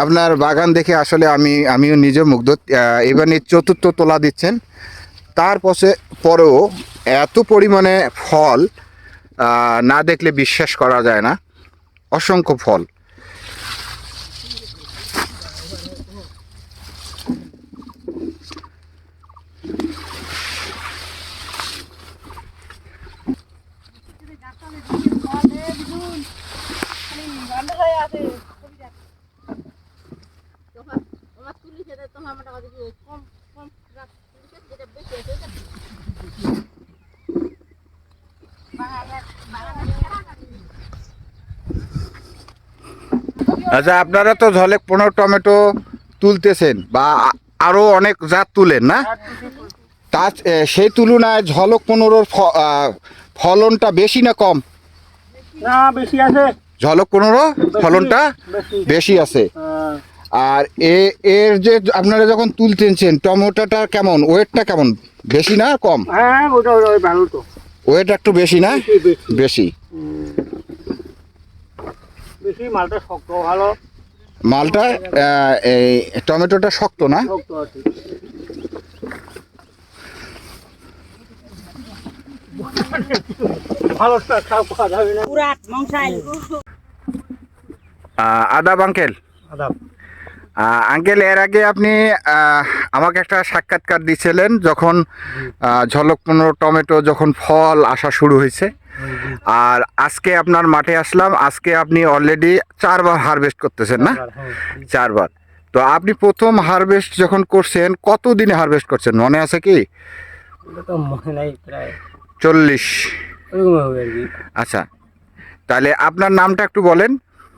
আপনার বাগান দেখে আসলে আমিও নিজে মুগ্ধ। এবার চতুর্থ তোলা দিচ্ছেন, তার পরেও এত পরিমাণে ফল না দেখলে বিশ্বাস করা যায় না। অসংখ্য ফল। আচ্ছা, আপনারা তো ঝলক 15 টমেটো তুলতেছেন বা আরো অনেক জাত তুলেন না? তা সেই তুলনায় ঝলক 15-র ফলনটা বেশি না কম? না, বেশি আছে। ঝলক 15 ফলনটা বেশি আছে। আর এর যে আপনারা যখন তুলতেছেন টমেটোটা কেমন, ওয়েটটা কেমন, বেশি না কম? হ্যাঁ, ওটা ভালো তো। ওয়েট একটু বেশি না? বেশি। বেশি মালটা শক্ত ভালো। মালটা এই টমেটোটা শক্ত না? শক্ত আছে। ভালোটা খাওয়া যাবে না। পুরাত মংসাইল। আদাব আঙ্কেল। আদাব। আঙ্কেল, এর আগে আপনি আমাকে একটা সাক্ষাৎকার দিয়েছিলেন যখন ঝলক 15 টমেটো যখন ফল আসা শুরু হয়েছে। আর আজকে আপনার মাঠে আসলাম। আজকে আপনি অলরেডি 4 বার হারভেস্ট করতেছেন না? 4 বার। তো আপনি প্রথম হারভেস্ট যখন করছেন কত দিনে হারভেস্ট করছেন মনে আছে কি? তো মনে নাই, প্রায় 40 ওরকম হবে আর কি। আচ্ছা, তাহলে আপনার নামটা একটু বলেন।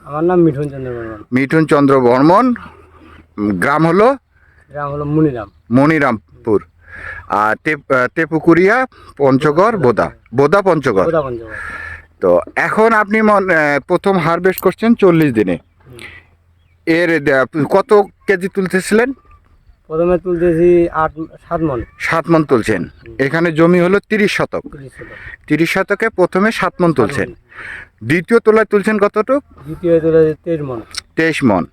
আমার নাম মিঠুন চন্দ্র বর্মন। মিঠুন চন্দ্র বর্মন। গ্রাম হলো? গ্রাম হলো মনিরাম। মনিরামপুর। আর তেপুকুরিয়া, পঞ্চগড়, বোদা পঞ্চগড়। তো এখন আপনি প্রথম হারভেস্ট করছেন 40 দিনে। এর কত কেজি তুলতেছিলেন? প্রথমে তুলতেছি 7 মণ। 7 মণ তুলছেন। এখানে জমি হলো 30 শতক। 30 শতকে প্রথমে 7 মণ তুলছেন। দ্বিতীয় তোলায় তুলছেন কতটুক? দ্বিতীয় তোলায় 23 মণ। 23 মণ।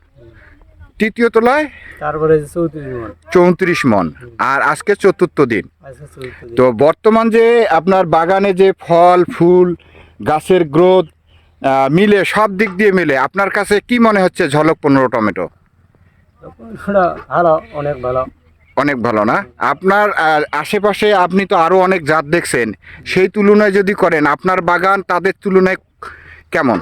তৃতীয় তোলায় তারপরে 34 মণ। 34 মণ। আর আজকে চতুর্থ দিন। তো বর্তমান যে আপনার বাগানে যে ফল ফুল গাছের গ্রোথ মিলে, সব দিক দিয়ে মিলে আপনার কাছে কি মনে হচ্ছে ঝলক 15 টমেটো? ভালো, অনেক ভালো। অনেক ভালো না? আপনার আশেপাশে আপনি তো আরো অনেক জাত দেখছেন, সেই তুলনায় যদি করেন আপনার বাগান তাদের তুলনায় কেমন?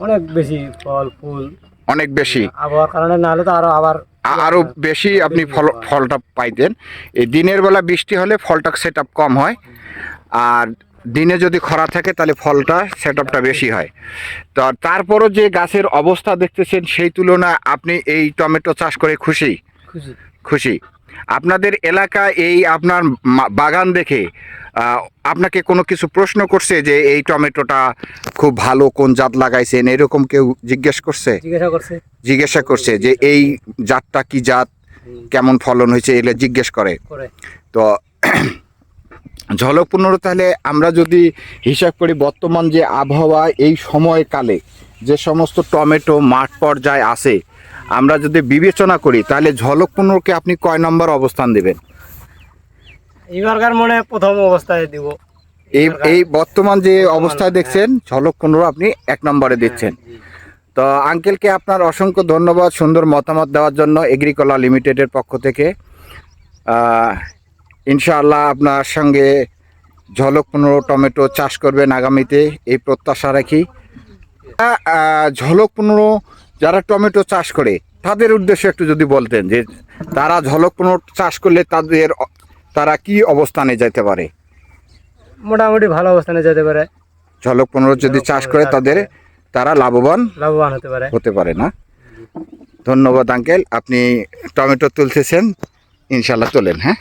অনেক বেশি ফল ফুল। অনেক বেশি। আবহাওয়ার কারণে না হলে তো আরো বেশি আপনি ফলটা পাইতেন। এই দিনের বেলা বৃষ্টি হলে ফলটা সেট আপ কম হয়, আর দিনে যদি খরা থাকে তাহলে ফলটা সেট আপটা বেশি হয়। তো তারপরও যে গাছের অবস্থা দেখতেছেন সেই তুলনায় আপনি এই টমেটো চাষ করে খুশি? খুশি। আপনাদের এলাকা এই আপনার বাগান দেখে আপনাকে কোনো কিছু প্রশ্ন করছে যে এই টমেটোটা খুব ভালো, কোন জাত লাগাইছেন, এরকম কেউ জিজ্ঞাসা করছে যে এই জাতটা কি জাত, কেমন ফলন হয়েছে, এগুলো জিজ্ঞেস করে? তো ঝলক 15 তাহলে আমরা যদি হিসাব করি বর্তমান যে আবহাওয়া এই সময়কালে যে সমস্ত টমেটো মাঠ পর্যায়ে আছে, আমরা যদি বিবেচনা করি তাহলে ঝলক 15-কে আপনি কয় নম্বর অবস্থান দেবেন? এবারকার মনে প্রথম অবস্থায় দিব। এই বর্তমান যে অবস্থায় দেখছেন ঝলক 15 আপনি 1 নম্বরে দিচ্ছেন। তো আঙ্কেলকে আপনার অসংখ্য ধন্যবাদ সুন্দর মতামত দেওয়ার জন্য এগ্রিকোলা লিমিটেডের পক্ষ থেকে। ইনশাআল্লাহ আপনার সঙ্গে ঝলক 15 টমেটো চাষ করবেন আগামীতে, এই প্রত্যাশা রাখি। ঝলক 15 যারা টমেটো চাষ করে তাদের উদ্দেশ্যে একটু যদি বলতেন যে তারা ঝলক 15 চাষ করলে তারা কি অবস্থানে যেতে পারে? মোটামুটি ভালো অবস্থানে যেতে পারে। ঝলক 15 যদি চাষ করে তারা লাভবান হতে পারে না? ধন্যবাদ আঙ্কেল, আপনি টমেটো তুলতেছেন, ইনশাল্লাহ তোলেন। হ্যাঁ।